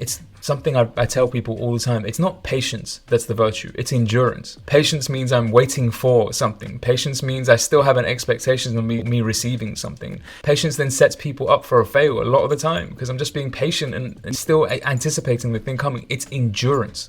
It's something I tell people all the time. It's not patience that's the virtue, it's endurance. Patience means I'm waiting for something. Patience means I still have an expectation of me receiving something. Patience then sets people up for a fail a lot of the time because I'm just being patient and still anticipating the thing coming. It's endurance.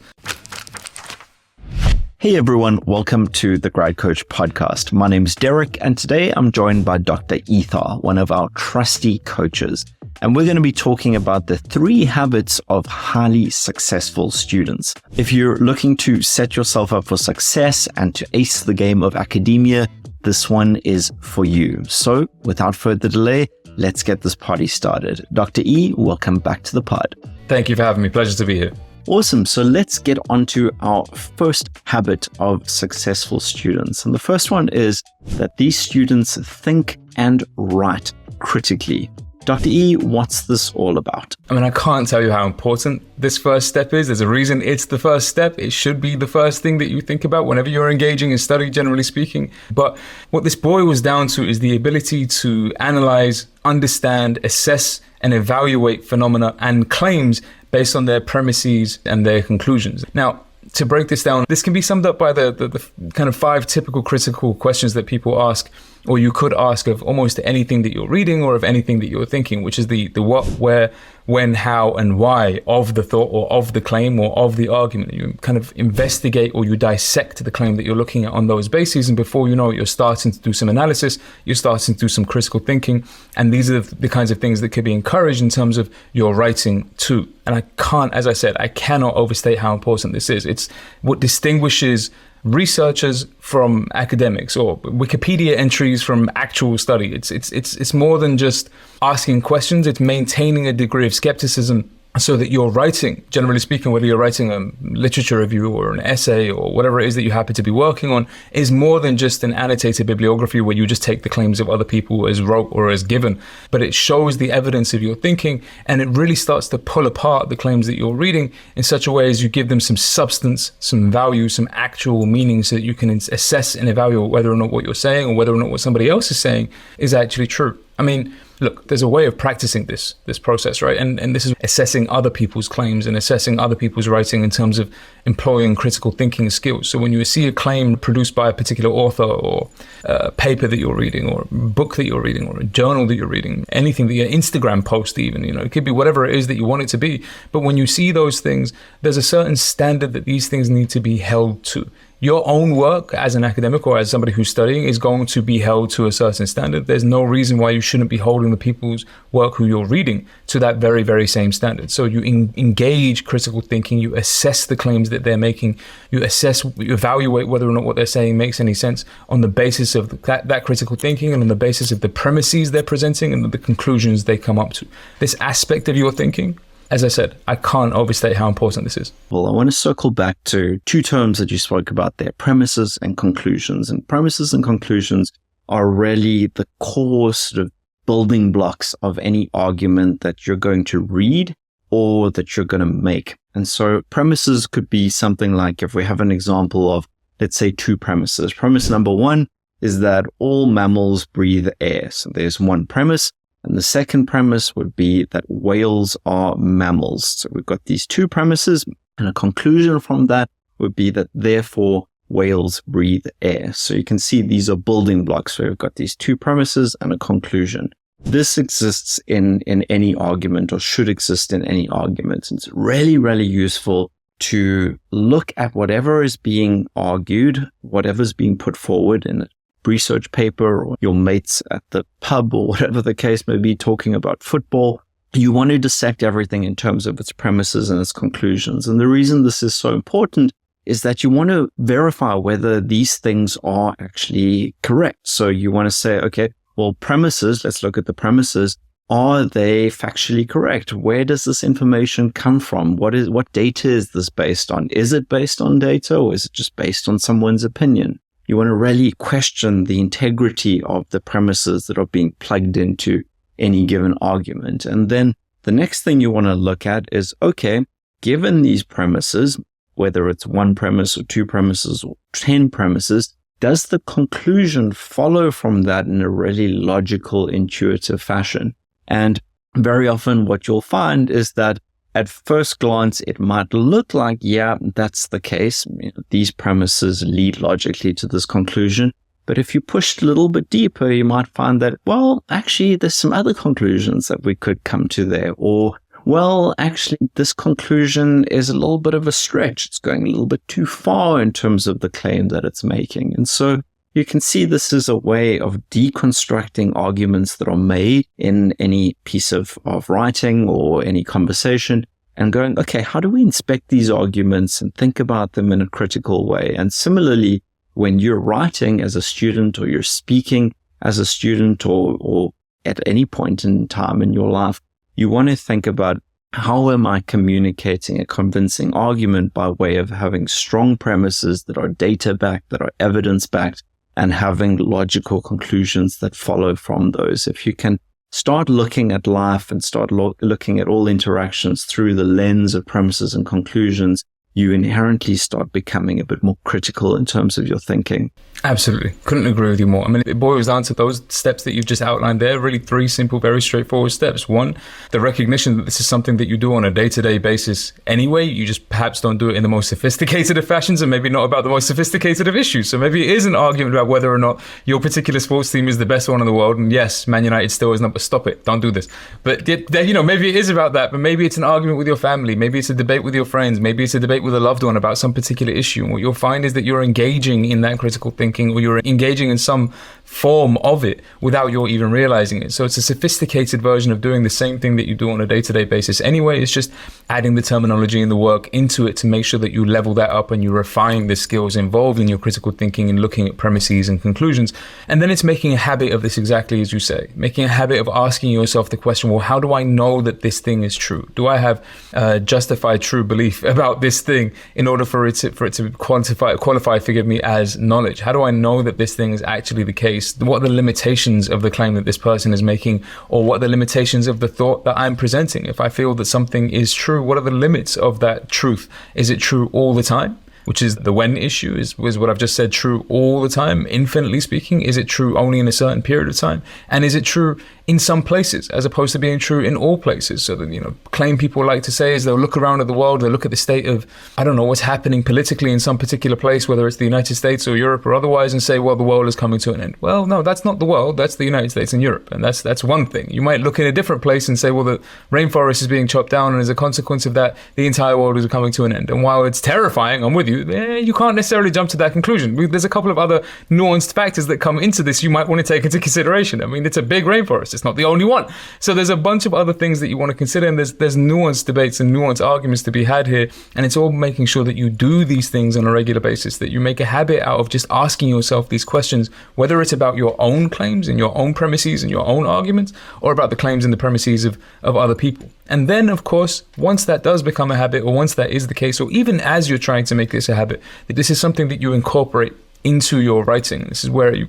Hey everyone, welcome to the Grad Coach podcast. My name's Derek, and today I'm joined by Dr. Ether, one of our trusty coaches. And we're going to be talking about the 3 habits of highly successful students. If you're looking to set yourself up for success and to ace the game of academia, this one is for you. So without further delay, let's get this party started. Dr. E, welcome back to the pod. Thank you for having me. Pleasure to be here. Awesome. So let's get on to our first habit of successful students. And the first one is that these students think and write critically. Dr. E, what's this all about? I mean, I can't tell you how important this first step is. There's a reason it's the first step. It should be the first thing that you think about whenever you're engaging in study, generally speaking. But what this boils down to is the ability to analyze, understand, assess, and evaluate phenomena and claims based on their premises and their conclusions. Now, to break this down, this can be summed up by the kind of 5 typical critical questions that people ask, or you could ask of almost anything that you're reading or of anything that you're thinking, which is the what, where, when, how, and why of the thought or of the claim or of the argument. You kind of investigate or you dissect the claim that you're looking at on those bases. And before you know it, you're starting to do some analysis, you're starting to do some critical thinking. And these are the kinds of things that could be encouraged in terms of your writing too. And I can't, as I said, I cannot overstate how important this is. It's what distinguishes researchers from academics or Wikipedia entries from actual study. It's more than just asking questions. It's maintaining a degree of skepticism so that you're writing, generally speaking, whether you're writing a literature review or an essay or whatever it is that you happen to be working on, is more than just an annotated bibliography where you just take the claims of other people as wrote or as given, but it shows the evidence of your thinking, and it really starts to pull apart the claims that you're reading in such a way as you give them some substance, some value, some actual meaning, so that you can assess and evaluate whether or not what you're saying or whether or not what somebody else is saying is actually true. I mean, look, there's a way of practicing this process, right? And this is assessing other people's claims and assessing other people's writing in terms of employing critical thinking skills. So when you see a claim produced by a particular author or a paper that you're reading or a book that you're reading or a journal that you're reading, anything that your Instagram post even, it could be whatever it is that you want it to be. But when you see those things, there's a certain standard that these things need to be held to. Your own work as an academic or as somebody who's studying is going to be held to a certain standard. There's no reason why you shouldn't be holding the people's work who you're reading to that very, very same standard. So you engage critical thinking, you assess the claims that they're making, you evaluate whether or not what they're saying makes any sense on the basis of that critical thinking and on the basis of the premises they're presenting and the conclusions they come up to. This aspect of your thinking, as I said, I can't overstate how important this is. Well, I want to circle back to 2 terms that you spoke about there, premises and conclusions. And premises and conclusions are really the core sort of building blocks of any argument that you're going to read or that you're going to make. And so premises could be something like, if we have an example of, let's say, 2 premises. Premise number 1 is that all mammals breathe air. So there's one premise. And the second premise would be that whales are mammals. So we've got these 2 premises, and a conclusion from that would be that therefore whales breathe air. So you can see these are building blocks. So we've got these 2 premises and a conclusion. This exists in any argument, or should exist in any argument. It's really, really useful to look at whatever is being argued, whatever's being put forward in research paper, or your mates at the pub, or whatever the case may be, talking about football. You want to dissect everything in terms of its premises and its conclusions. And the reason this is so important is that you want to verify whether these things are actually correct. So you want to say, okay, well, premises, let's look at the premises. Are they factually correct? Where does this information come from? What data is this based on? Is it based on data, or is it just based on someone's opinion? You want to really question the integrity of the premises that are being plugged into any given argument. And then the next thing you want to look at is, okay, given these premises, whether it's 1 premise or 2 premises or 10 premises, does the conclusion follow from that in a really logical, intuitive fashion? And very often what you'll find is that at first glance, it might look like, yeah, that's the case. These premises lead logically to this conclusion. But if you pushed a little bit deeper, you might find that, well, actually, there's some other conclusions that we could come to there. Or, well, actually, this conclusion is a little bit of a stretch. It's going a little bit too far in terms of the claim that it's making. And so you can see this is a way of deconstructing arguments that are made in any piece of writing or any conversation and going, okay, how do we inspect these arguments and think about them in a critical way? And similarly, when you're writing as a student or you're speaking as a student or at any point in time in your life, you want to think about, how am I communicating a convincing argument by way of having strong premises that are data-backed, that are evidence-backed, and having logical conclusions that follow from those. If you can start looking at life and start looking at all interactions through the lens of premises and conclusions, you inherently start becoming a bit more critical in terms of your thinking. Absolutely. Couldn't agree with you more. I mean, it boils down to those steps that you've just outlined there, really three simple, very straightforward steps. One, the recognition that this is something that you do on a day-to-day basis anyway. You just perhaps don't do it in the most sophisticated of fashions and maybe not about the most sophisticated of issues. So maybe it is an argument about whether or not your particular sports team is the best one in the world. And yes, Man United still is not, but stop it. Don't do this. But, maybe it is about that, but maybe it's an argument with your family. Maybe it's a debate with your friends. Maybe it's a debate with a loved one about some particular issue. And what you'll find is that you're engaging in that critical thinking, or you're engaging in some form of it without you even realizing it. So it's a sophisticated version of doing the same thing that you do on a day-to-day basis anyway. It's just adding the terminology and the work into it to make sure that you level that up and you refine the skills involved in your critical thinking and looking at premises and conclusions. And then it's making a habit of this, exactly as you say, making a habit of asking yourself the question, well, how do I know that this thing is true? Do I have justified true belief about this thing in order for it to qualify, as knowledge? How do I know that this thing is actually the case? What are the limitations of the claim that this person is making, or what are the limitations of the thought that I'm presenting? If I feel that something is true, what are the limits of that truth? Is it true all the time? Which is the when issue, is what I've just said, true all the time, infinitely speaking? Is it true only in a certain period of time? And is it true in some places as opposed to being true in all places? So that, claim people like to say is they'll look around at the world, they'll look at the state of, what's happening politically in some particular place, whether it's the United States or Europe or otherwise, and say, well, the world is coming to an end. Well, no, that's not the world, that's the United States and Europe. And that's one thing. You might look in a different place and say, well, the rainforest is being chopped down, and as a consequence of that, the entire world is coming to an end. And while it's terrifying, I'm with you, you can't necessarily jump to that conclusion. There's a couple of other nuanced factors that come into this you might want to take into consideration. I mean, it's a big rainforest. It's not the only one. So there's a bunch of other things that you want to consider, and there's nuanced debates and nuanced arguments to be had here. And it's all making sure that you do these things on a regular basis, that you make a habit out of just asking yourself these questions, whether it's about your own claims and your own premises and your own arguments, or about the claims and the premises of other people. And then, of course, once that does become a habit, or once that is the case, or even as you're trying to make this a habit, that this is something that you incorporate into your writing. This is where you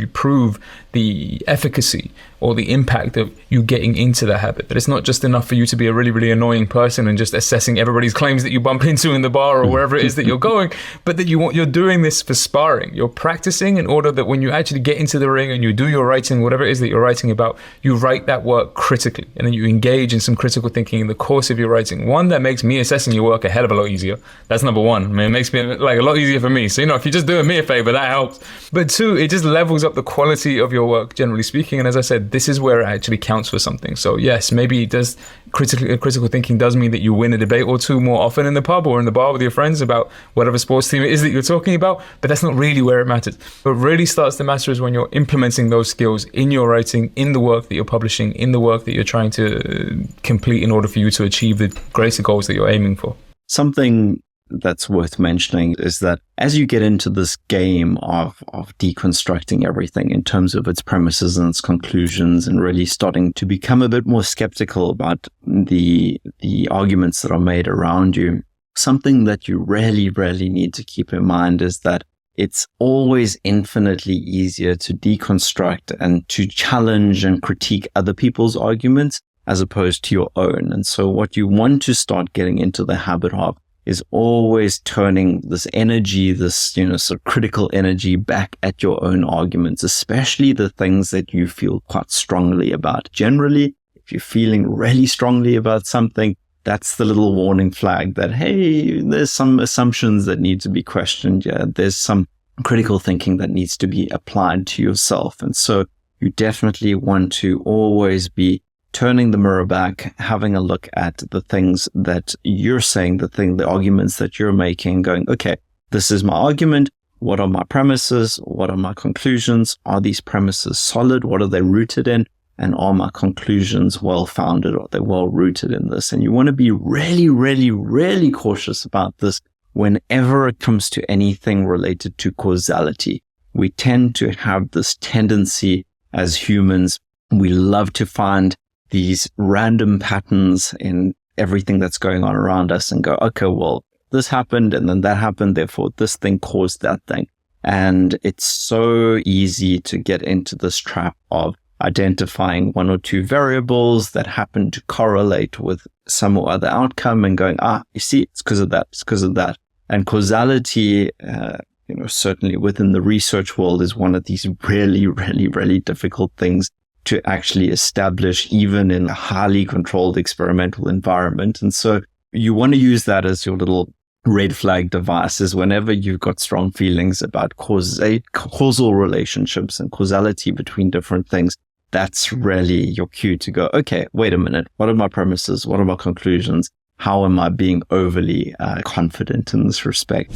prove the efficacy or the impact of you getting into the habit. That it's not just enough for you to be a really, really annoying person and just assessing everybody's claims that you bump into in the bar or wherever it is that you're going, but that you're doing this for sparring. You're practicing in order that when you actually get into the ring and you do your writing, whatever it is that you're writing about, you write that work critically, and then you engage in some critical thinking in the course of your writing. One, that makes me assessing your work a hell of a lot easier. That's number one. I mean, it makes me a lot easier for me. So, if you're just doing me a favor, that helps. But two, it just levels up the quality of your work, generally speaking. And as I said, this is where it actually counts for something. So yes, maybe it does. Critical thinking does mean that you win a debate or two more often in the pub or in the bar with your friends about whatever sports team it is that you're talking about. But that's not really where it matters. What really starts to matter is when you're implementing those skills in your writing, in the work that you're publishing, in the work that you're trying to complete in order for you to achieve the greater goals that you're aiming for. Something that's worth mentioning is that as you get into this game of deconstructing everything in terms of its premises and its conclusions, and really starting to become a bit more skeptical about the arguments that are made around you, something that you really, really need to keep in mind is that it's always infinitely easier to deconstruct and to challenge and critique other people's arguments as opposed to your own. And so what you want to start getting into the habit of is always turning this energy, this, sort of critical energy back at your own arguments, especially the things that you feel quite strongly about. Generally, if you're feeling really strongly about something, that's the little warning flag that, hey, there's some assumptions that need to be questioned. Yeah, there's some critical thinking that needs to be applied to yourself. And so you definitely want to always be turning the mirror back, having a look at the things that you're saying, the arguments that you're making, going, okay, this is my argument. What are my premises? What are my conclusions? Are these premises solid? What are they rooted in? And are my conclusions well-founded? Are they well-rooted in this? And you want to be really, really, really cautious about this whenever it comes to anything related to causality. We tend to have this tendency as humans. We love to find these random patterns in everything that's going on around us and go, okay, well, this happened and then that happened. Therefore, this thing caused that thing. And it's so easy to get into this trap of identifying one or two variables that happen to correlate with some or other outcome and going, you see, it's because of that. It's because of that. And causality, certainly within the research world is one of these really, really, really difficult things to actually establish, even in a highly controlled experimental environment. And so you want to use that as your little red flag devices whenever you've got strong feelings about causal relationships and causality between different things. That's really your cue to go, okay, wait a minute. What are my premises? What are my conclusions? How am I being overly confident in this respect?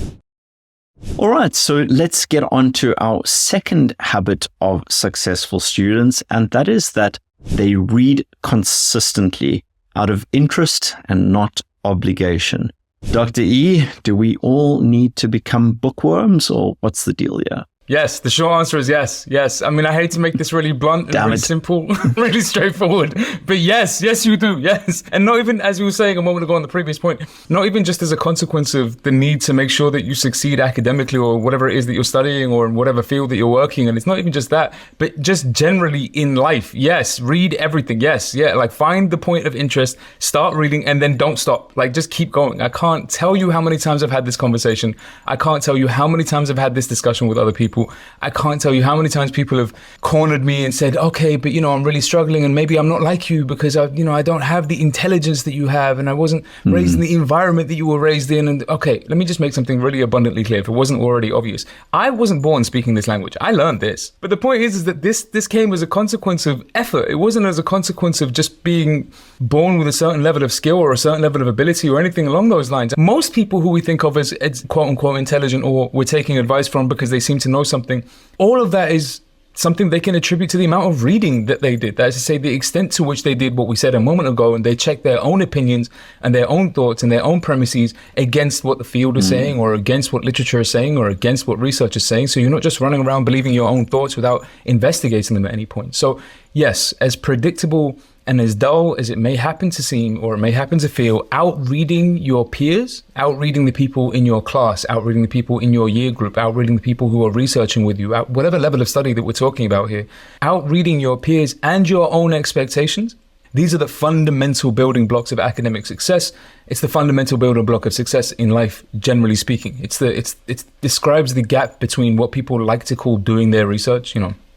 All right, so let's get on to our second habit of successful students, and that is that they read consistently out of interest and not obligation. Dr. E, do we all need to become bookworms, or what's the deal here? Yes, the short answer is yes. Yes. I mean, I hate to make this really blunt and really simple, really straightforward, but yes, you do. Yes. And not even, as you were saying a moment ago on the previous point, not even just as a consequence of the need to make sure that you succeed academically or whatever it is that you're studying or in whatever field that you're working in. It's not even just that, but just generally in life. Yes. Read everything. Yes. Yeah. Like find the point of interest, start reading and then don't stop. Like just keep going. I can't tell you how many times I've had this conversation. I can't tell you how many times I've had this discussion with other people. I can't tell you how many times people have cornered me and said, okay, but I'm really struggling and maybe I'm not like you because I don't have the intelligence that you have and I wasn't raised in the environment that you were raised in. And okay, let me just make something really abundantly clear if it wasn't already obvious. I wasn't born speaking this language. I learned this. But the point is that this came as a consequence of effort. It wasn't as a consequence of just being born with a certain level of skill or a certain level of ability or anything along those lines. Most people who we think of as quote unquote intelligent or we're taking advice from because they seem to know something, all of that is something they can attribute to the amount of reading that they did. That is to say, the extent to which they did what we said a moment ago, and they checked their own opinions and their own thoughts and their own premises against what the field is saying or against what literature is saying or against what research is saying. So you're not just running around believing your own thoughts without investigating them at any point. So yes, as predictable and as dull as it may happen to seem or it may happen to feel, outreading your peers, outreading the people in your class, outreading the people in your year group, outreading the people who are researching with you, whatever level of study that we're talking about here, outreading your peers and your own expectations. These are the fundamental building blocks of academic success. It's the fundamental building block of success in life, generally speaking. It describes the gap between what people like to call doing their research,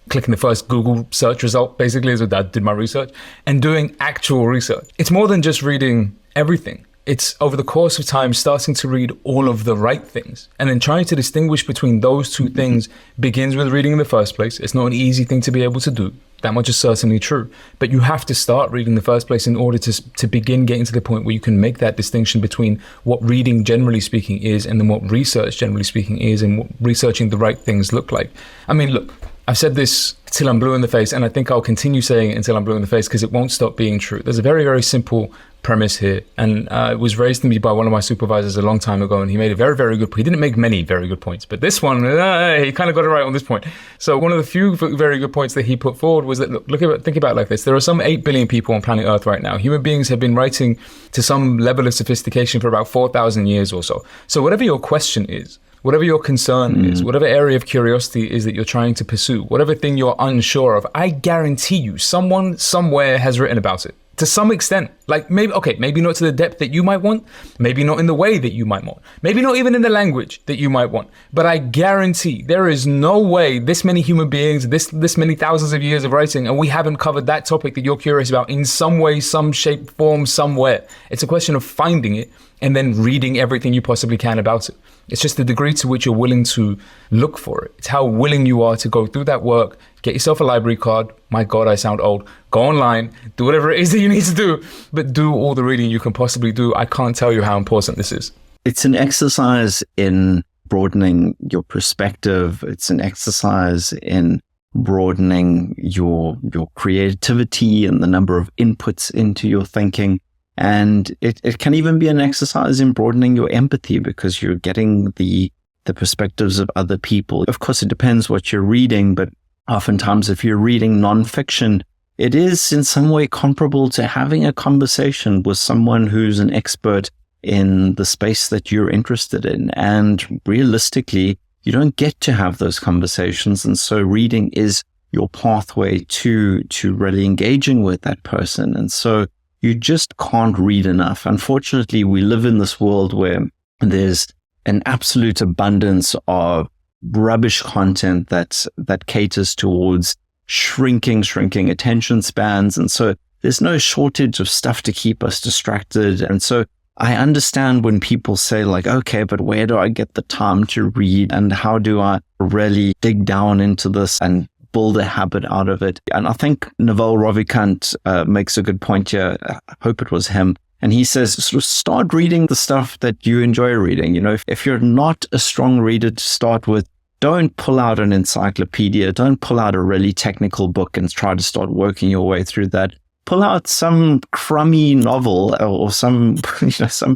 clicking the first Google search result, basically, is what I did my research, and doing actual research. It's more than just reading everything. It's over the course of time starting to read all of the right things and then trying to distinguish between those two things begins with reading in the first place. It's not an easy thing to be able to do. That much is certainly true. But you have to start reading in the first place in order to begin getting to the point where you can make that distinction between what reading generally speaking is and then what research generally speaking is and what researching the right things look like. I mean, look, I've said this till I'm blue in the face, and I think I'll continue saying it until I'm blue in the face because it won't stop being true. There's a very, very simple premise here, and it was raised to me by one of my supervisors a long time ago, and he made a very, very good point. He didn't make many very good points, but this one, he kind of got it right on this point. So one of the few very good points that he put forward was that, think about it like this. There are some 8 billion people on planet Earth right now. Human beings have been writing to some level of sophistication for about 4,000 years or so. So whatever your question is, whatever your concern is, whatever area of curiosity is that you're trying to pursue, whatever thing you're unsure of, I guarantee you someone somewhere has written about it. to some extent. Like maybe not to the depth that you might want, maybe not in the way that you might want, maybe not even in the language that you might want. But I guarantee there is no way this many human beings, this many thousands of years of writing, and we haven't covered that topic that you're curious about in some way, some shape, form, somewhere. It's a question of finding it and then reading everything you possibly can about it. It's just the degree to which you're willing to look for it. It's how willing you are to go through that work, get yourself a library card. My God, I sound old. Go online, do whatever it is that you need to do, but do all the reading you can possibly do. I can't tell you how important this is. It's an exercise in broadening your perspective. It's an exercise in broadening your creativity and the number of inputs into your thinking. And it can even be an exercise in broadening your empathy, because you're getting the perspectives of other people. Of course, it depends what you're reading, but oftentimes if you're reading nonfiction, it is in some way comparable to having a conversation with someone who's an expert in the space that you're interested in. And realistically, you don't get to have those conversations. And so reading is your pathway to really engaging with that person. And so you just can't read enough. Unfortunately, we live in this world where there's an absolute abundance of rubbish content that caters towards shrinking attention spans. And so there's no shortage of stuff to keep us distracted. And so I understand when people say like, okay, but where do I get the time to read? And how do I really dig down into this and build a habit out of it? And I think Naval Ravikant makes a good point here. I hope it was him. And he says, sort of start reading the stuff that you enjoy reading. You know, if you're not a strong reader to start with, don't pull out an encyclopedia. Don't pull out a really technical book and try to start working your way through that. Pull out some crummy novel or some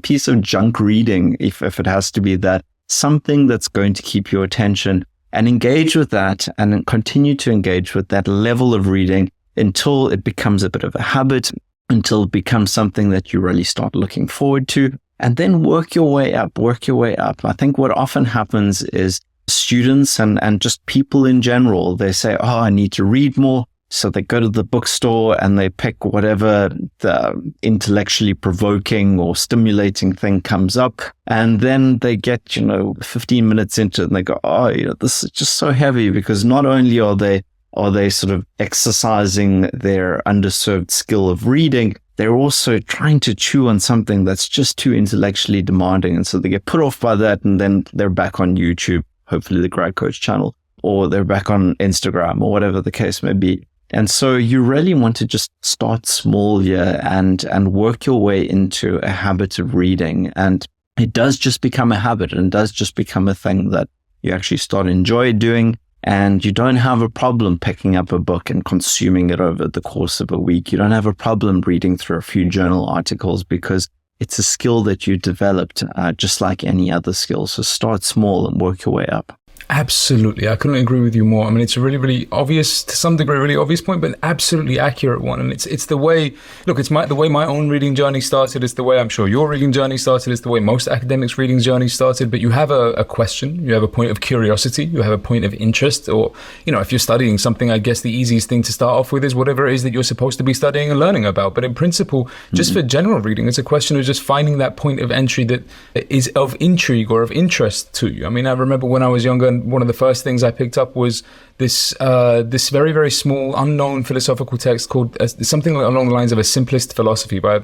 piece of junk reading, if it has to be that, something that's going to keep your attention, and engage with that and continue to engage with that level of reading until it becomes a bit of a habit, until it becomes something that you really start looking forward to, and then work your way up. I think what often happens is students and just people in general, they say, oh, I need to read more. So they go to the bookstore and they pick whatever the intellectually provoking or stimulating thing comes up. And then they get, 15 minutes into it and they go, oh, this is just so heavy, because not only are they sort of exercising their underserved skill of reading, they're also trying to chew on something that's just too intellectually demanding. And so they get put off by that, and then they're back on YouTube, hopefully the Grad Coach channel, or they're back on Instagram, or whatever the case may be. And so you really want to just start small here and work your way into a habit of reading. And it does just become a habit, and does just become a thing that you actually start enjoy doing. And you don't have a problem picking up a book and consuming it over the course of a week. You don't have a problem reading through a few journal articles, because it's a skill that you developed just like any other skill. So start small and work your way up. Absolutely. I couldn't agree with you more. I mean, it's a really, really obvious, to some degree, really obvious point, but an absolutely accurate one. And it's the way, look, it's the way my own reading journey started. It's the way I'm sure your reading journey started. It's the way most academics' reading journey started. But you have a question, you have a point of curiosity, you have a point of interest, or, if you're studying something, I guess the easiest thing to start off with is whatever it is that you're supposed to be studying and learning about. But in principle, just for general reading, it's a question of just finding that point of entry that is of intrigue or of interest to you. I mean, I remember when I was younger, one of the first things I picked up was this very, very small, unknown philosophical text called something along the lines of A Simplest Philosophy by a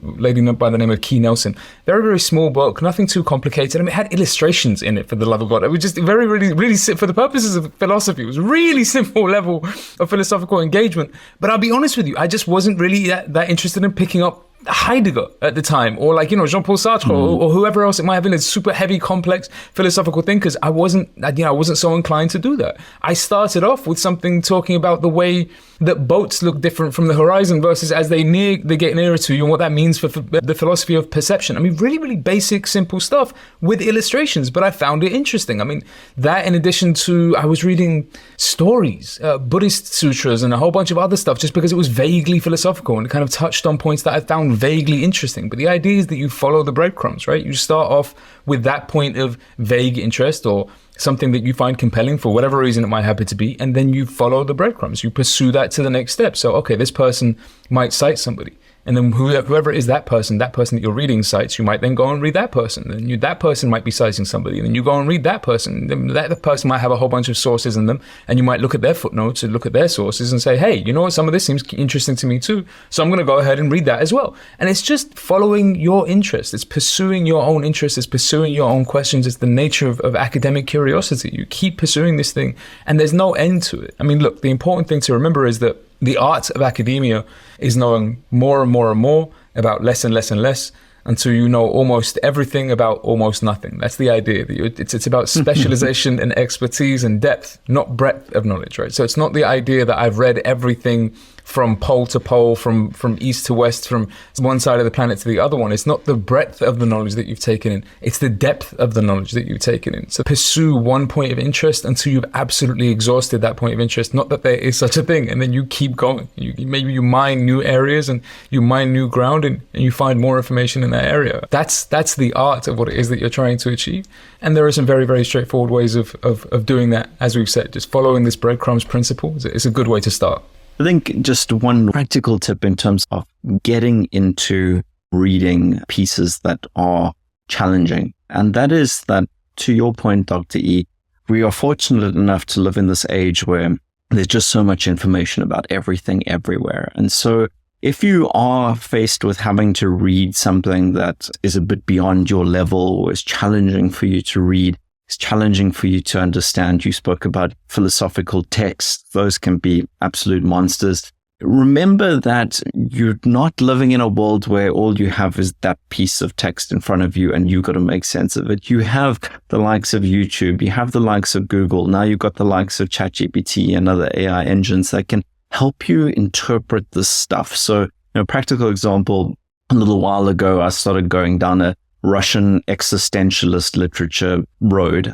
lady by the name of Key Nelson. Very, very small book, nothing too complicated. I mean, it had illustrations in it, for the love of God. It was just very, really, really, for the purposes of philosophy, it was really simple level of philosophical engagement. But I'll be honest with you, I just wasn't really that interested in picking up Heidegger at the time, or Jean-Paul Sartre, or whoever else it might have been, as super heavy, complex philosophical thinkers. I wasn't so inclined to do that. I started off with something talking about the way that boats look different from the horizon versus as they get nearer to you, and what that means for the philosophy of perception. I mean, really, really basic, simple stuff with illustrations, but I found it interesting. I mean, that in addition to, I was reading stories, Buddhist sutras, and a whole bunch of other stuff, just because it was vaguely philosophical and it kind of touched on points that I found vaguely interesting. But the idea is that you follow the breadcrumbs, right? You start off with that point of vague interest or something that you find compelling for whatever reason it might happen to be, and then you follow the breadcrumbs. You pursue that to the next step. So, okay, this person might cite somebody, And then whoever is that person that you're reading cites, you might then go and read that person. And that person might be citing somebody, and then you go and read that person. Then that person might have a whole bunch of sources in them, and you might look at their footnotes and look at their sources and say, hey, you know what, some of this seems interesting to me too, so I'm going to go ahead and read that as well. And it's just following your interest. It's pursuing your own interests. It's pursuing your own questions. It's the nature of academic curiosity. You keep pursuing this thing, and there's no end to it. I mean, look, the important thing to remember is that the art of academia is knowing more and more and more about less and less and less, until you know almost everything about almost nothing. That's the idea. It's about specialization and expertise and depth, not breadth of knowledge, right? So it's not the idea that I've read everything from pole to pole, from east to west, from one side of the planet to the other one. It's not the breadth of the knowledge that you've taken in. It's the depth of the knowledge that you've taken in. So pursue one point of interest until you've absolutely exhausted that point of interest. Not that there is such a thing. And then you keep going. Maybe you mine new areas and you mine new ground, and you find more information in that area. That's the art of what it is that you're trying to achieve. And there are some very, very straightforward ways of doing that. As we've said, just following this breadcrumbs principle is a good way to start. I think just one practical tip in terms of getting into reading pieces that are challenging. And that is that, to your point, Dr. E, we are fortunate enough to live in this age where there's just so much information about everything everywhere. And so if you are faced with having to read something that is a bit beyond your level, or is challenging for you to read, it's challenging for you to understand. You spoke about philosophical texts. Those can be absolute monsters. Remember that you're not living in a world where all you have is that piece of text in front of you and you got to make sense of it. You have the likes of YouTube. You have the likes of Google. Now you've got the likes of ChatGPT and other AI engines that can help you interpret this stuff. So, practical example, a little while ago, I started going down a Russian existentialist literature road.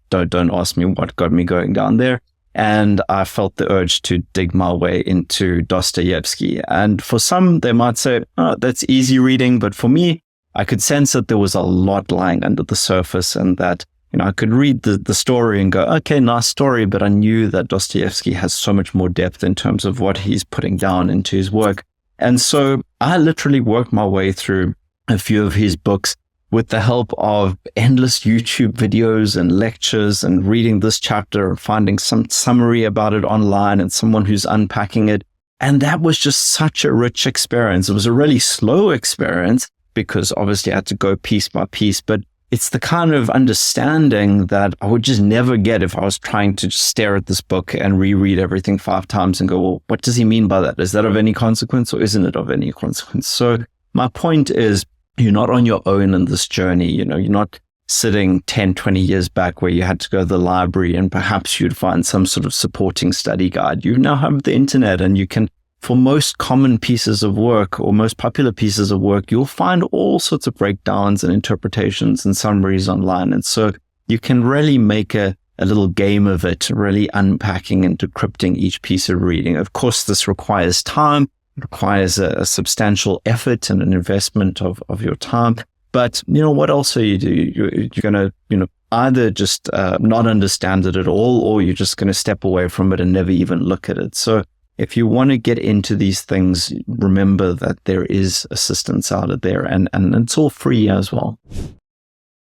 Don't ask me what got me going down there. And I felt the urge to dig my way into Dostoevsky. And for some, they might say, oh, that's easy reading. But for me, I could sense that there was a lot lying under the surface, and that, I could read the story and go, okay, nice story. But I knew that Dostoevsky has so much more depth in terms of what he's putting down into his work. And so I literally worked my way through a few of his books with the help of endless YouTube videos and lectures, and reading this chapter and finding some summary about it online and someone who's unpacking it. And that was just such a rich experience. It was a really slow experience because obviously I had to go piece by piece, but it's the kind of understanding that I would just never get if I was trying to just stare at this book and reread everything 5 times and go, well, what does he mean by that? Is that of any consequence, or isn't it of any consequence? So my point is, you're not on your own in this journey. You're not sitting 10, 20 years back where you had to go to the library and perhaps you'd find some sort of supporting study guide. You now have the internet, and you can, for most common pieces of work or most popular pieces of work, you'll find all sorts of breakdowns and interpretations and summaries online. And so you can really make a little game of it, really unpacking and decrypting each piece of reading. Of course, this requires time. It requires a substantial effort and an investment of your time. But, what else are you do? You're going to, either just not understand it at all, or you're just going to step away from it and never even look at it. So if you want to get into these things, remember that there is assistance out there, and it's all free as well.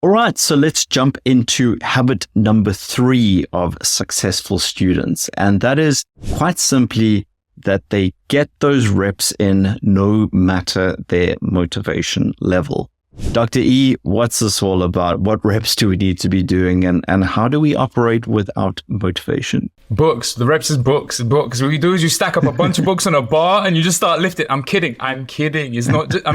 All right, so let's jump into habit number 3 of successful students. And that is quite simply that they get those reps in no matter their motivation level. Dr. E, what's this all about? What reps do we need to be doing, and how do we operate without motivation? Books. The reps is books. What you do is you stack up a bunch of books on a bar and you just start lifting. I'm kidding. It's not just,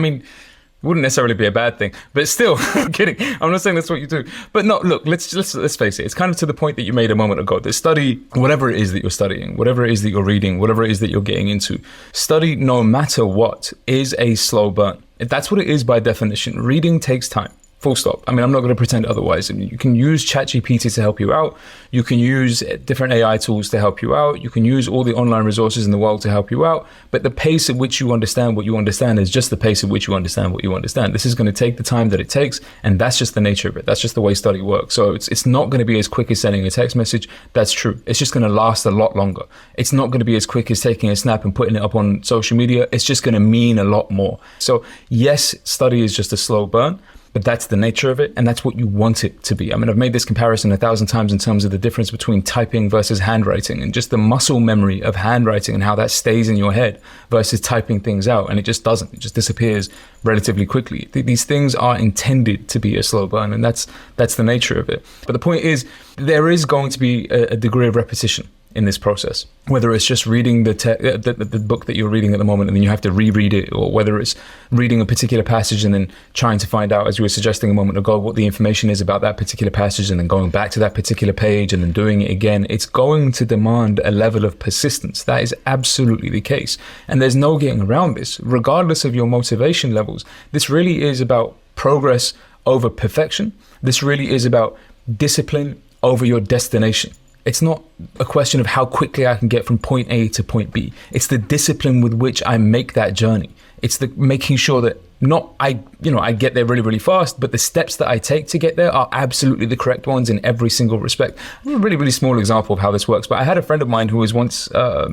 wouldn't necessarily be a bad thing, but still, I'm kidding. I'm not saying that's what you do. But no, look, let's face it. It's kind of to the point that you made a moment ago. That study, whatever it is that you're studying, whatever it is that you're reading, whatever it is that you're getting into, study no matter what is a slow burn. That's what it is by definition. Reading takes time. Full stop. I mean, I'm not going to pretend otherwise. I mean, you can use ChatGPT to help you out. You can use different AI tools to help you out. You can use all the online resources in the world to help you out. But the pace at which you understand what you understand is just the pace at which you understand what you understand. This is going to take the time that it takes, and that's just the nature of it. That's just the way study works. So it's not going to be as quick as sending a text message. That's true. It's just going to last a lot longer. It's not going to be as quick as taking a snap and putting it up on social media. It's just going to mean a lot more. So yes, study is just a slow burn, but that's the nature of it, and that's what you want it to be. I mean, I've made this comparison 1,000 times in terms of the difference between typing versus handwriting, and just the muscle memory of handwriting and how that stays in your head versus typing things out, and it just doesn't. It just disappears relatively quickly. These things are intended to be a slow burn, and that's the nature of it. But the point is, there is going to be a degree of repetition in this process, whether it's just reading the book that you're reading at the moment and then you have to reread it, or whether it's reading a particular passage and then trying to find out, as you were suggesting a moment ago, what the information is about that particular passage, and then going back to that particular page and then doing it again. It's going to demand a level of persistence. That is absolutely the case, and there's no getting around this, regardless of your motivation levels. This really is about progress over perfection. This really is about discipline over your destination. It's not a question of how quickly I can get from point A to point B. It's the discipline with which I make that journey. It's the making sure that I get there really, really fast, but the steps that I take to get there are absolutely the correct ones in every single respect. I have a really, really small example of how this works, but I had a friend of mine who was once, a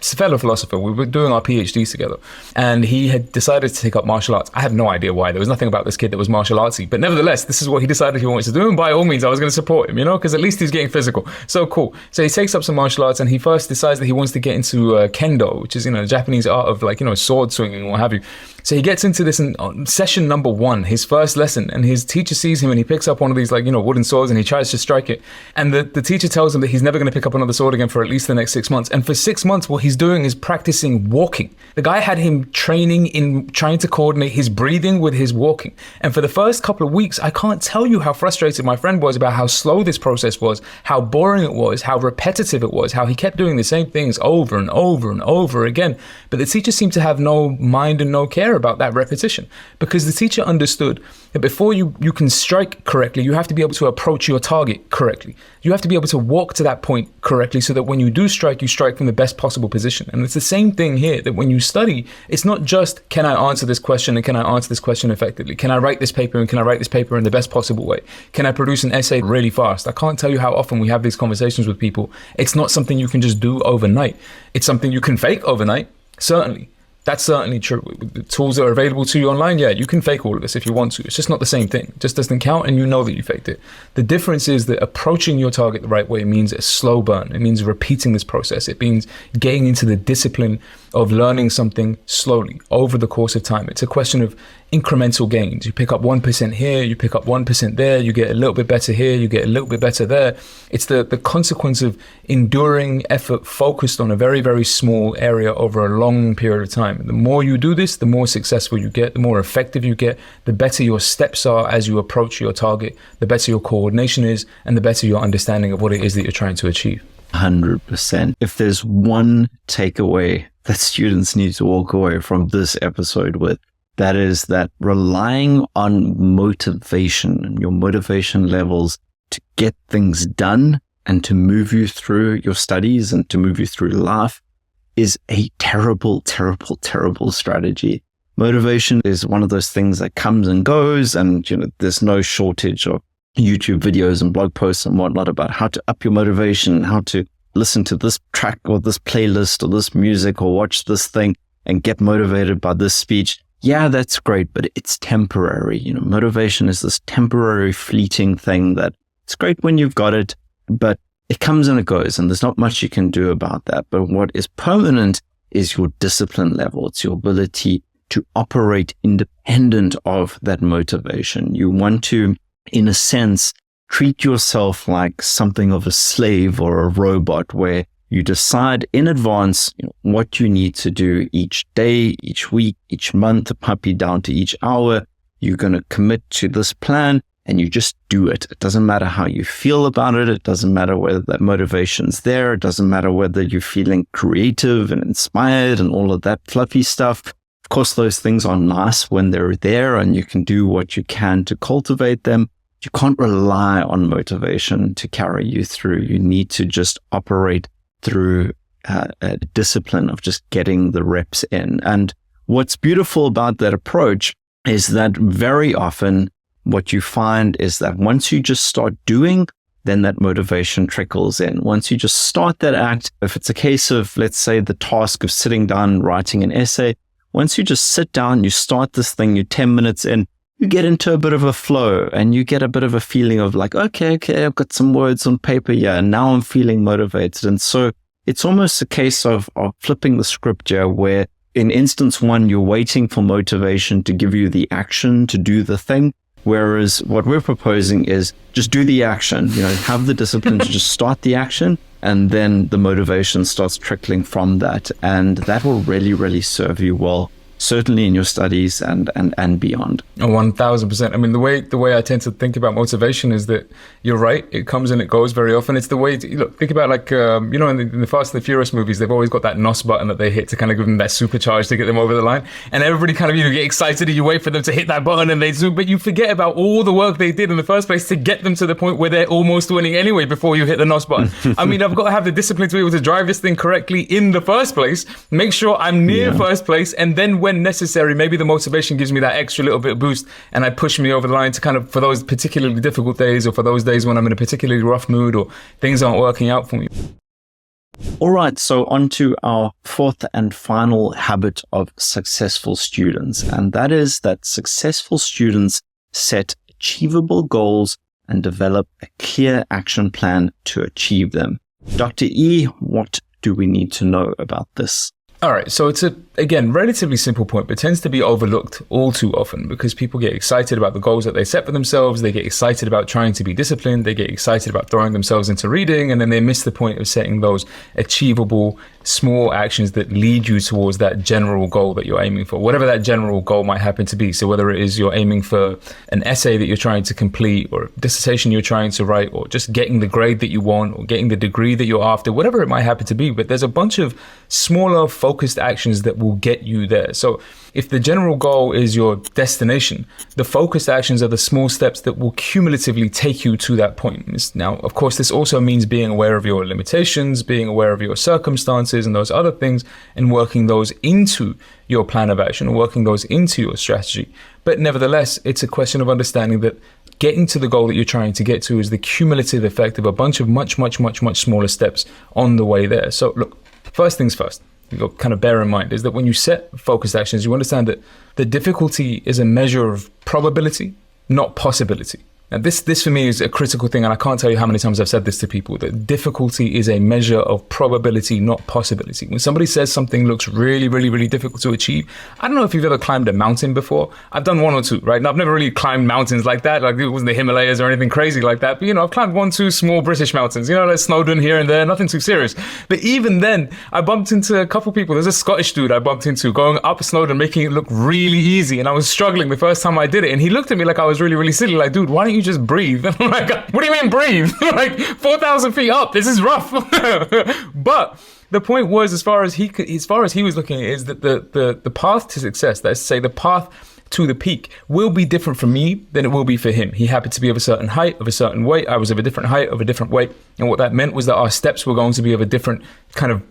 fellow philosopher. We were doing our PhDs together, and he had decided to take up martial arts. I have no idea why. There was nothing about this kid that was martial artsy, but nevertheless, this is what he decided he wanted to do, and by all means, I was going to support him, because at least he's getting physical. So cool. So he takes up some martial arts, and he first decides that he wants to get into kendo, which is, the Japanese art of sword swinging and what have you. So he gets into this in session number 1, his first lesson, and his teacher sees him and he picks up one of these wooden swords and he tries to strike it. And the teacher tells him that he's never going to pick up another sword again for at least the next 6 months. And for 6 months, what he's doing is practicing walking. The guy had him training in trying to coordinate his breathing with his walking. And for the first couple of weeks, I can't tell you how frustrated my friend was about how slow this process was, how boring it was, how repetitive it was, how he kept doing the same things over and over and over again. But the teacher seemed to have no mind and no care about that repetition, because the teacher understood that before you can strike correctly, you have to be able to approach your target correctly. You have to be able to walk to that point correctly so that when you do strike, you strike from the best possible position. And it's the same thing here, that when you study, it's not just, can I answer this question and can I answer this question effectively? Can I write this paper and can I write this paper in the best possible way? Can I produce an essay really fast? I can't tell you how often we have these conversations with people. It's not something you can just do overnight. It's something you can fake overnight, certainly. That's certainly true. With the tools that are available to you online, yeah, you can fake all of this if you want to. It's just not the same thing. It just doesn't count, and you know that you faked it. The difference is that approaching your target the right way means a slow burn. It means repeating this process. It means getting into the discipline of learning something slowly over the course of time. It's a question of incremental gains. You pick up 1% here, you pick up 1% there, you get a little bit better here, you get a little bit better there. It's the consequence of enduring effort focused on a very, very small area over a long period of time. The more you do this, the more successful you get, the more effective you get, the better your steps are as you approach your target, the better your coordination is, and the better your understanding of what it is that you're trying to achieve. 100%. If there's one takeaway that students need to walk away from this episode with, that is that relying on motivation and your motivation levels to get things done and to move you through your studies and to move you through life is a terrible, terrible, terrible strategy. Motivation is one of those things that comes and goes, and there's no shortage of YouTube videos and blog posts and whatnot about how to up your motivation, how to listen to this track or this playlist or this music or watch this thing and get motivated by this speech. Yeah, that's great, but it's temporary. Motivation is this temporary, fleeting thing that it's great when you've got it, but it comes and it goes, and there's not much you can do about that. But what is permanent is your discipline level. It's your ability to operate independent of that motivation. You want to, in a sense, treat yourself like something of a slave or a robot, where you decide in advance what you need to do each day, each week, each month, puppy down to each hour. You're going to commit to this plan and you just do it. It doesn't matter how you feel about it. It doesn't matter whether that motivation's there. It doesn't matter whether you're feeling creative and inspired and all of that fluffy stuff. Of course, those things are nice when they're there and you can do what you can to cultivate them. You can't rely on motivation to carry you through. You need to just operate through a discipline of just getting the reps in. And what's beautiful about that approach is that very often what you find is that once you just start doing, then that motivation trickles in. Once you just start that act, if it's a case of, let's say, the task of sitting down and writing an essay, once you just sit down, you start this thing, you're 10 minutes in, you get into a bit of a flow and you get a bit of a feeling of like, okay, I've got some words on paper here and now I'm feeling motivated. And so it's almost a case of flipping the script here where in instance one, you're waiting for motivation to give you the action to do the thing. Whereas what we're proposing is just do the action, have the discipline to just start the action, and then the motivation starts trickling from that. And that will really, really serve you well, certainly in your studies and beyond. 1000%. I mean, the way I tend to think about motivation is that you're right. It comes and it goes very often. It's the way think about like, in the Fast and the Furious movies, they've always got that NOS button that they hit to kind of give them that supercharge to get them over the line. And everybody kind of, get excited and you wait for them to hit that button and they zoom, but you forget about all the work they did in the first place to get them to the point where they're almost winning anyway before you hit the NOS button. I mean, I've got to have the discipline to be able to drive this thing correctly in the first place, make sure I'm near first place, and then when necessary, maybe the motivation gives me that extra little bit of boost and I push me over the line to kind of, for those particularly difficult days or for those days when I'm in a particularly rough mood or things aren't working out for me. All right, so on to our fourth and final habit of successful students, and that is that successful students set achievable goals and develop a clear action plan to achieve them. Dr. E, what do we need to know about this? All right, so it's again, relatively simple point, but tends to be overlooked all too often because people get excited about the goals that they set for themselves. They get excited about trying to be disciplined. They get excited about throwing themselves into reading, and then they miss the point of setting those achievable small actions that lead you towards that general goal that you're aiming for, whatever that general goal might happen to be. So whether it is you're aiming for an essay that you're trying to complete or a dissertation you're trying to write or just getting the grade that you want or getting the degree that you're after, whatever it might happen to be. But there's a bunch of smaller focused actions that will get you there. So if the general goal is your destination, the focused actions are the small steps that will cumulatively take you to that point. Now, of course, this also means being aware of your limitations, being aware of your circumstances and those other things, and working those into your plan of action or working those into your strategy. But nevertheless, it's a question of understanding that getting to the goal that you're trying to get to is the cumulative effect of a bunch of much, much, much, much smaller steps on the way there. So look, first things first. You've got to kind of bear in mind is that when you set focused actions, you understand that the difficulty is a measure of probability, not possibility. Now, this for me is a critical thing, and I can't tell you how many times I've said this to people, that difficulty is a measure of probability, not possibility. When somebody says something looks really, really, really difficult to achieve, I don't know if you've ever climbed a mountain before. I've done one or two, right? And I've never really climbed mountains like that, like it wasn't the Himalayas or anything crazy like that. But, I've climbed 1-2 small British mountains, like Snowdon here and there, nothing too serious. But even then, I bumped into a couple people. There's a Scottish dude I bumped into going up Snowdon, making it look really easy. And I was struggling the first time I did it. And he looked at me like I was really, really silly, like, dude, why don't you just breathe? And I'm like, what do you mean breathe? Like 4,000 feet up, this is rough. But the point was, as far as he was looking at it, is that the path to success, let's say the path to the peak, will be different for me than it will be for him. He happened to be of a certain height, of a certain weight. I was of a different height, of a different weight. And what that meant was that our steps were going to be of a different kind of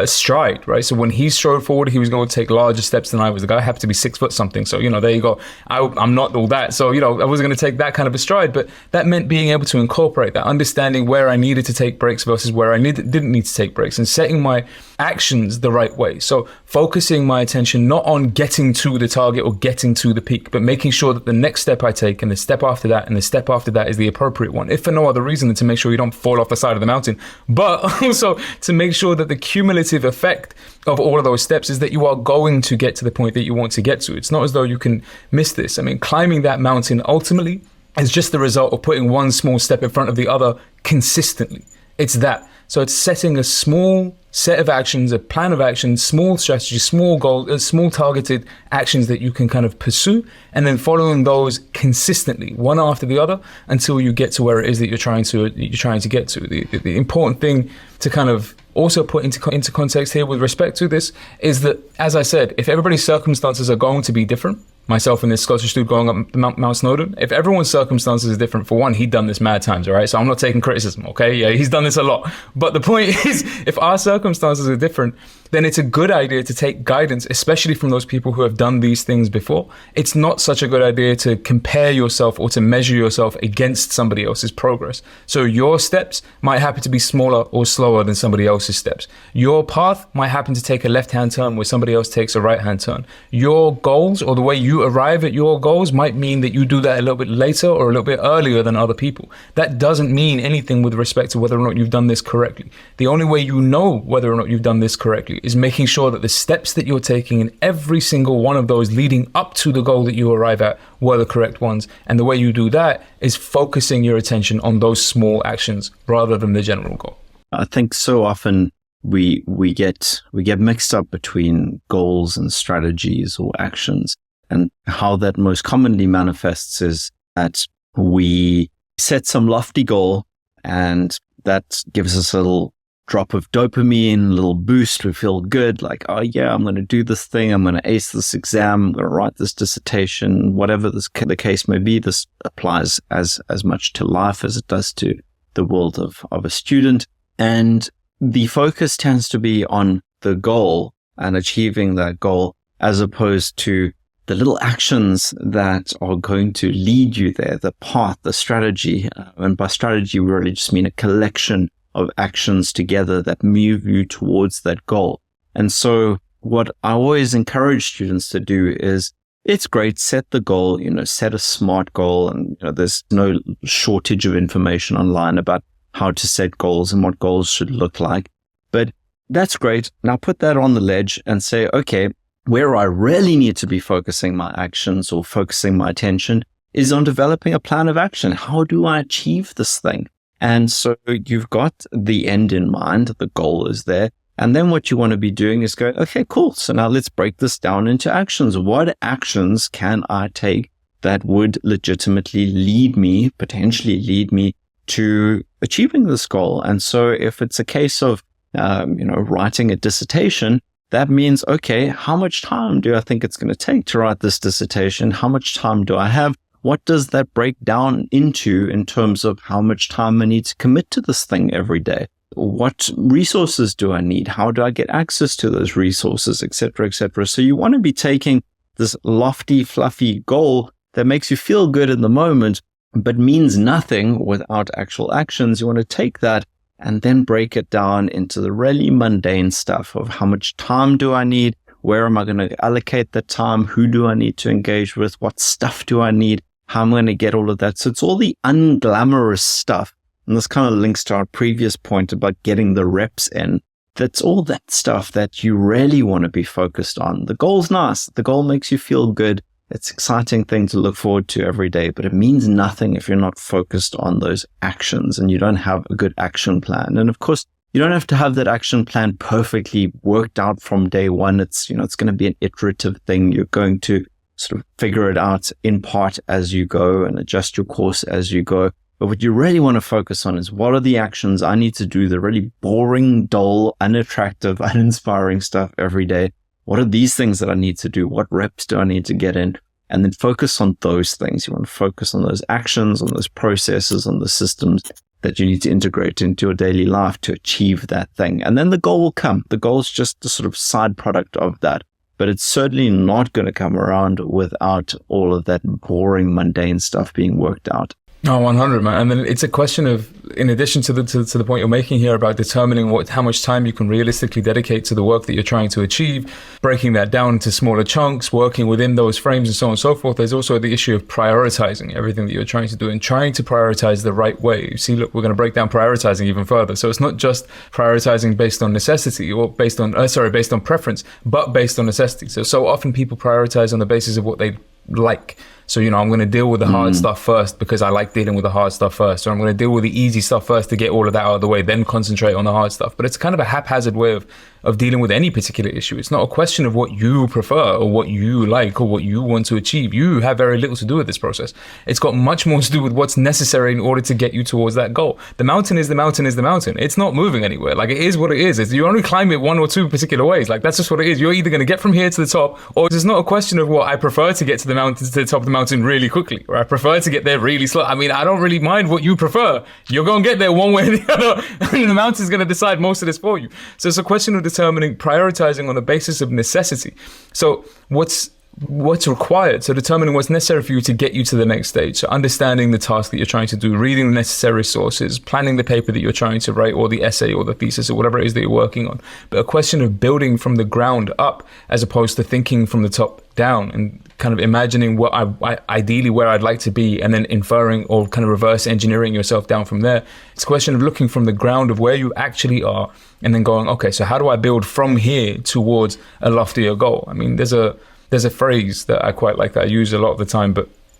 stride, right? So when he strode forward, he was going to take larger steps than I was. The guy happened to be 6 foot something. So, there you go. I'm not all that. So, I wasn't going to take that kind of a stride, but that meant being able to incorporate that, understanding where I needed to take breaks versus where I didn't need to take breaks, and setting my actions the right way. So focusing my attention not on getting to the target or getting to the peak, but making sure that the next step I take and the step after that and the step after that is the appropriate one, if for no other reason than to make sure you don't fall off the side of the mountain, but also to make sure that the cumulative effect of all of those steps is that you are going to get to the point that you want to get to. It's not as though you can miss this. I mean, climbing that mountain ultimately is just the result of putting one small step in front of the other consistently. It's that. So it's setting a small set of actions, a plan of action, small strategy, small goal, small targeted actions that you can kind of pursue, and then following those consistently, one after the other, until you get to where it is that you're trying to get to. The important thing to kind of also put into context here with respect to this is that, as I said, if everybody's circumstances are going to be different, myself and this Scottish dude going up Mount Snowdon, if everyone's circumstances are different, for one, he'd done this mad times, all right? So I'm not taking criticism, okay? Yeah, he's done this a lot. But the point is, if our circumstances are different, then it's a good idea to take guidance, especially from those people who have done these things before. It's not such a good idea to compare yourself or to measure yourself against somebody else's progress. So your steps might happen to be smaller or slower than somebody else's steps. Your path might happen to take a left-hand turn where somebody else takes a right-hand turn. Your goals, or the way you arrive at your goals, might mean that you do that a little bit later or a little bit earlier than other people. That doesn't mean anything with respect to whether or not you've done this correctly. The only way you know whether or not you've done this correctly is making sure that the steps that you're taking in every single one of those leading up to the goal that you arrive at were the correct ones. And the way you do that is focusing your attention on those small actions rather than the general goal. I think so often we get mixed up between goals and strategies or actions. And how that most commonly manifests is that we set some lofty goal, and that gives us a little drop of dopamine, a little boost. We feel good, like, oh yeah, I'm going to do this thing. I'm going to ace this exam. I'm going to write this dissertation, whatever the case may be. This applies as much to life as it does to the world of a student. And the focus tends to be on the goal and achieving that goal, as opposed to the little actions that are going to lead you there, the path, the strategy. And by strategy, we really just mean a collection of actions together that move you towards that goal. And so what I always encourage students to do is, it's great, set the goal, set a SMART goal. And there's no shortage of information online about how to set goals and what goals should look like. But that's great. Now put that on the ledge and say, okay, where I really need to be focusing my actions or focusing my attention is on developing a plan of action. How do I achieve this thing? And so you've got the end in mind, the goal is there. And then what you want to be doing is go, okay, cool. So now let's break this down into actions. What actions can I take that would legitimately potentially lead me to achieving this goal? And so if it's a case of, writing a dissertation, that means, okay, how much time do I think it's going to take to write this dissertation? How much time do I have? What does that break down into in terms of how much time I need to commit to this thing every day? What resources do I need? How do I get access to those resources, et cetera, et cetera? So you want to be taking this lofty, fluffy goal that makes you feel good in the moment, but means nothing without actual actions. You want to take that and then break it down into the really mundane stuff of how much time do I need? Where am I going to allocate that time? Who do I need to engage with? What stuff do I need? How am I going to get all of that? So it's all the unglamorous stuff. And this kind of links to our previous point about getting the reps in. That's all that stuff that you really want to be focused on. The goal's nice. The goal makes you feel good. It's an exciting thing to look forward to every day, but it means nothing if you're not focused on those actions and you don't have a good action plan. And of course, you don't have to have that action plan perfectly worked out from day one. It's going to be an iterative thing. You're going to sort of figure it out in part as you go and adjust your course as you go. But what you really want to focus on is, what are the actions I need to do, the really boring, dull, unattractive, uninspiring stuff every day? What are these things that I need to do? What reps do I need to get in? And then focus on those things. You want to focus on those actions, on those processes, on the systems that you need to integrate into your daily life to achieve that thing. And then the goal will come. The goal is just the sort of side product of that. But it's certainly not going to come around without all of that boring, mundane stuff being worked out. Oh, 100, man. And then it's a question of, in addition to the point you're making here about determining how much time you can realistically dedicate to the work that you're trying to achieve, breaking that down into smaller chunks, working within those frames and so on and so forth. There's also the issue of prioritizing everything that you're trying to do and trying to prioritize the right way. You see, look, we're going to break down prioritizing even further. So it's not just prioritizing based on necessity or based on preference, but based on necessity. So often people prioritize on the basis of what they like. So, I'm going to deal with the hard stuff first because I like dealing with the hard stuff first. Or I'm going to deal with the easy stuff first to get all of that out of the way, then concentrate on the hard stuff. But it's kind of a haphazard way of dealing with any particular issue. It's not a question of what you prefer or what you like or what you want to achieve. You have very little to do with this process. It's got much more to do with what's necessary in order to get you towards that goal. The mountain is the mountain is the mountain. It's not moving anywhere. Like, it is what it is. You only climb it one or two particular ways. Like, that's just what it is. You're either going to get from here to the top, or it's not a question of, well, I prefer to get to the mountain, to the top of the mountain really quickly, or I prefer to get there really slow. I mean, I don't really mind what you prefer. You're going to get there one way or the other, and the mountain's going to decide most of this for you. So it's a question of determining, prioritizing on the basis of necessity. So what's required, so determining what's necessary for you to get you to the next stage. So understanding the task that you're trying to do, reading the necessary sources, planning the paper that you're trying to write, or the essay or the thesis or whatever it is that you're working on. But a question of building from the ground up as opposed to thinking from the top down and kind of imagining what I ideally where I'd like to be, and then inferring or kind of reverse engineering yourself down from there. It's a question of looking from the ground of where you actually are and then going, okay, so how do I build from here towards a loftier goal? I mean, there's a phrase that I quite like that I use a lot of the time,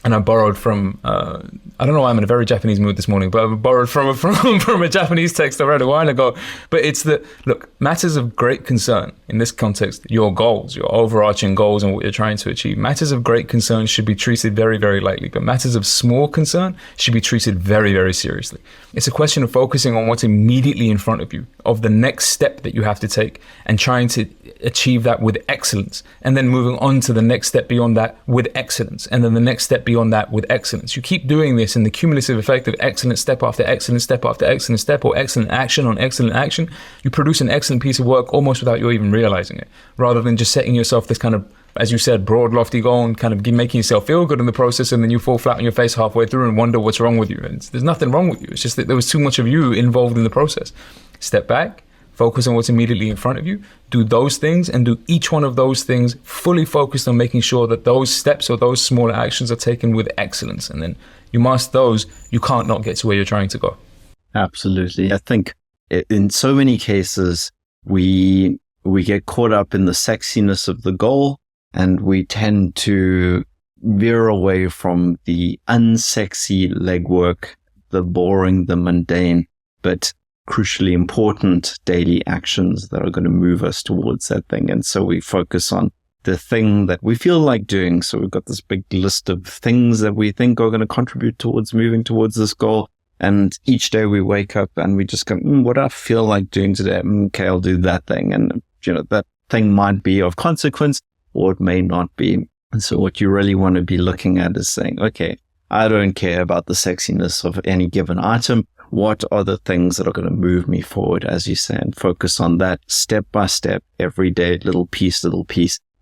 and I borrowed from, I don't know why I'm in a very Japanese mood this morning, but I borrowed from a Japanese text I read a while ago. But it's that, look, matters of great concern, in this context, your goals, your overarching goals and what you're trying to achieve, matters of great concern should be treated very, very lightly, but matters of small concern should be treated very, very seriously. It's a question of focusing on what's immediately in front of you, of the next step that you have to take, and trying to achieve that with excellence, and then moving on to the next step beyond that with excellence, and then the next step beyond that with excellence. You keep doing this, and the cumulative effect of excellent step after excellent step after excellent step, or excellent action on excellent action, you produce an excellent piece of work almost without you even realizing it, rather than just setting yourself this kind of, as you said, broad, lofty goal and kind of making yourself feel good in the process, and then you fall flat on your face halfway through and wonder what's wrong with you. And there's nothing wrong with you. It's just that there was too much of you involved in the process. Step back, focus on what's immediately in front of you, do those things, and do each one of those things fully focused on making sure that those steps or those smaller actions are taken with excellence. And then you master those, you can't not get to where you're trying to go. Absolutely. I think in so many cases, we get caught up in the sexiness of the goal, and we tend to veer away from the unsexy legwork, the boring, the mundane, but crucially important daily actions that are going to move us towards that thing. And so we focus on the thing that we feel like doing. So we've got this big list of things that we think are going to contribute towards moving towards this goal. And each day we wake up and we just go, what do I feel like doing today? Okay, I'll do that thing. And, that thing might be of consequence, or it may not be. And so what you really want to be looking at is saying, okay, I don't care about the sexiness of any given item. What are the things that are going to move me forward, as you say, and focus on that step by step, every day, little piece,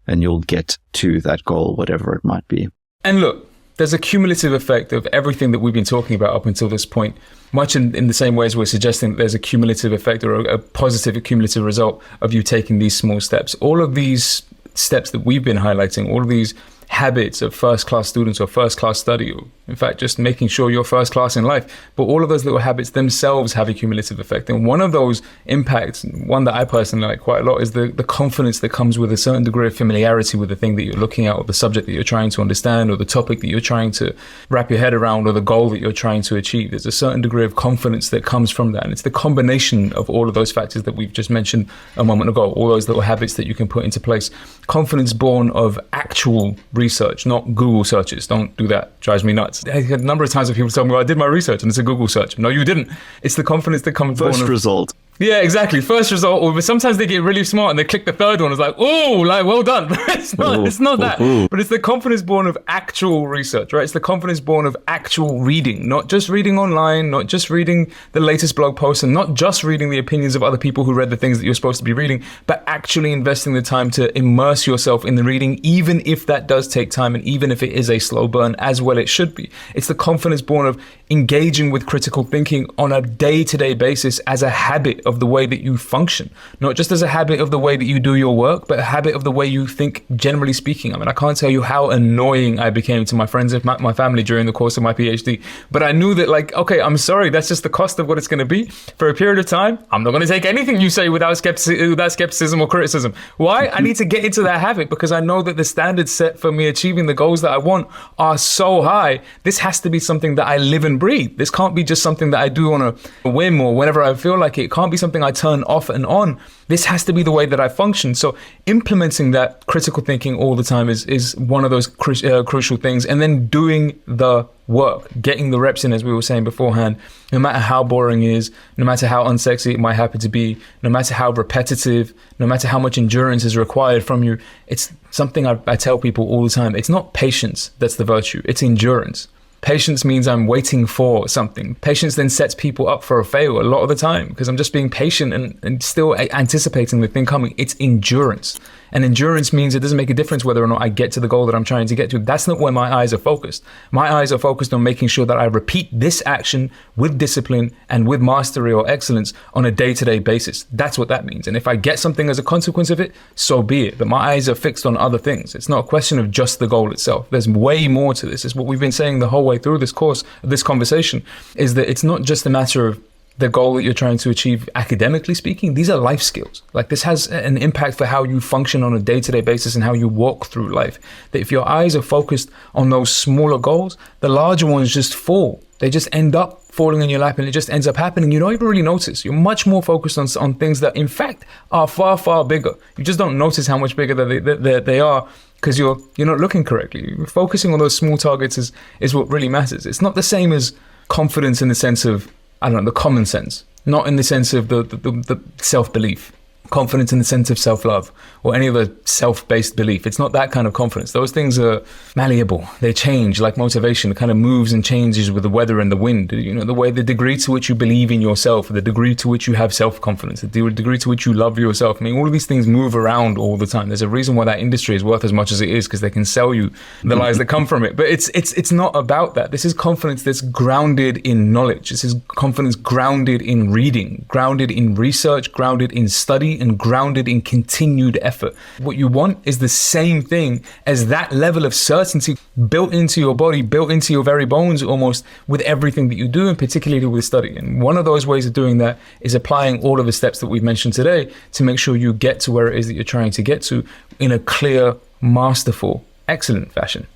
and you'll get to that goal, whatever it might be. And look, there's a cumulative effect of everything that we've been talking about up until this point, much in the same way as we're suggesting that there's a cumulative effect or a positive cumulative result of you taking these small steps. All of these steps that we've been highlighting, all of these habits of first-class students or first-class study, or in fact, just making sure you're first class in life. But all of those little habits themselves have a cumulative effect. And one of those impacts, one that I personally like quite a lot, is the confidence that comes with a certain degree of familiarity with the thing that you're looking at, or the subject that you're trying to understand, or the topic that you're trying to wrap your head around, or the goal that you're trying to achieve. There's a certain degree of confidence that comes from that. And it's the combination of all of those factors that we've just mentioned a moment ago, all those little habits that you can put into place. Confidence born of actual research, not Google searches. Don't do that. Drives me nuts. I had a number of times where people tell me, well, I did my research and it's a Google search. No, you didn't. It's the confidence that comes First result. Yeah, exactly. First result. Or sometimes they get really smart and they click the third one. It's like, oh, like, well done. It's not that. But it's the confidence born of actual research, right? It's the confidence born of actual reading, not just reading online, not just reading the latest blog post, and not just reading the opinions of other people who read the things that you're supposed to be reading, but actually investing the time to immerse yourself in the reading, even if that does take time and even if it is a slow burn, as well it should be. It's the confidence born of engaging with critical thinking on a day-to-day basis as a habit of the way that you function, not just as a habit of the way that you do your work, but a habit of the way you think, generally speaking. I mean, I can't tell you how annoying I became to my friends and my family during the course of my PhD, but I knew that, like, okay, I'm sorry, that's just the cost of what it's going to be. For a period of time, I'm not going to take anything you say without skepticism or criticism. Why? I need to get into that habit because I know that the standards set for me achieving the goals that I want are so high. This has to be something that I live and breathe. This can't be just something that I do on a whim or whenever I feel like it. It can't be something I turn off and on. This has to be the way that I function. So implementing that critical thinking all the time is one of those crucial things. And then doing the work, getting the reps in, as we were saying beforehand, no matter how boring it is, no matter how unsexy it might happen to be, no matter how repetitive, no matter how much endurance is required from you. It's something I tell people all the time. It's not patience that's the virtue, it's endurance. Patience means I'm waiting for something. Patience then sets people up for a fail a lot of the time because I'm just being patient and still anticipating the thing coming. It's endurance. And endurance means it doesn't make a difference whether or not I get to the goal that I'm trying to get to. That's not where my eyes are focused. My eyes are focused on making sure that I repeat this action with discipline and with mastery or excellence on a day-to-day basis. That's what that means. And if I get something as a consequence of it, so be it. But my eyes are fixed on other things. It's not a question of just the goal itself. There's way more to this. It's what we've been saying the whole way through this course, this conversation, is that it's not just a matter of the goal that you're trying to achieve academically speaking. These are life skills. Like, this has an impact for how you function on a day-to-day basis and how you walk through life. That if your eyes are focused on those smaller goals, the larger ones just fall. They just end up falling in your lap and it just ends up happening. You don't even really notice. You're much more focused on things that in fact are far, far bigger. You just don't notice how much bigger they are because you're not looking correctly. Focusing on those small targets is what really matters. It's not the same as confidence in the sense of, I don't know, the common sense, not in the sense of the self-belief. Confidence in the sense of self-love or any other self-based belief. It's not that kind of confidence. Those things are malleable. They change like motivation. It kind of moves and changes with the weather and the wind. The degree to which you believe in yourself, the degree to which you have self-confidence, the degree to which you love yourself. I mean, all of these things move around all the time. There's a reason why that industry is worth as much as it is, because they can sell you the lies that come from it. But it's not about that. This is confidence that's grounded in knowledge. This is confidence grounded in reading, grounded in research, grounded in study, and grounded in continued effort. What you want is the same thing as that level of certainty built into your body, built into your very bones almost, with everything that you do, and particularly with study. And one of those ways of doing that is applying all of the steps that we've mentioned today to make sure you get to where it is that you're trying to get to in a clear, masterful, excellent fashion,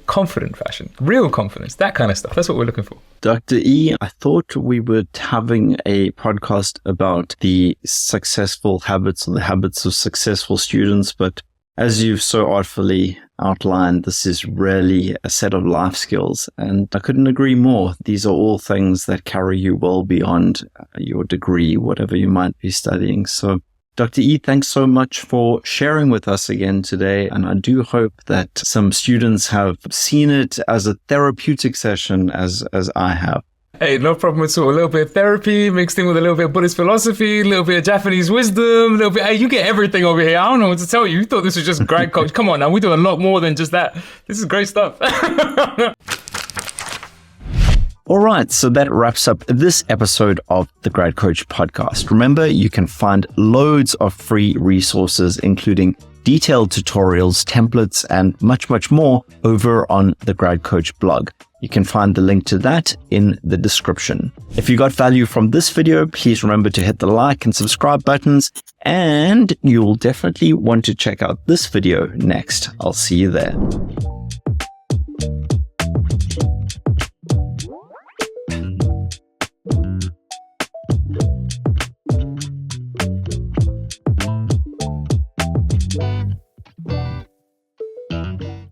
confident fashion, real confidence, that kind of stuff. That's what we're looking for. Dr. E, I thought we were having a podcast about the successful habits or the habits of successful students, but as you've so artfully outlined, this is really a set of life skills, and I couldn't agree more. These are all things that carry you well beyond your degree, whatever you might be studying. So Dr. E, thanks so much for sharing with us again today. And I do hope that some students have seen it as a therapeutic session as I have. Hey, no problem at all. A little bit of therapy mixed in with a little bit of Buddhist philosophy, a little bit of Japanese wisdom, a little bit. Hey, you get everything over here. I don't know what to tell you. You thought this was just great, coach. Come on now. We do a lot more than just that. This is great stuff. All right, so that wraps up this episode of the Grad Coach podcast. Remember, you can find loads of free resources, including detailed tutorials, templates, and much, much more over on the Grad Coach blog. You can find the link to that in the description. If you got value from this video, please remember to hit the like and subscribe buttons, and you'll definitely want to check out this video next. I'll see you there.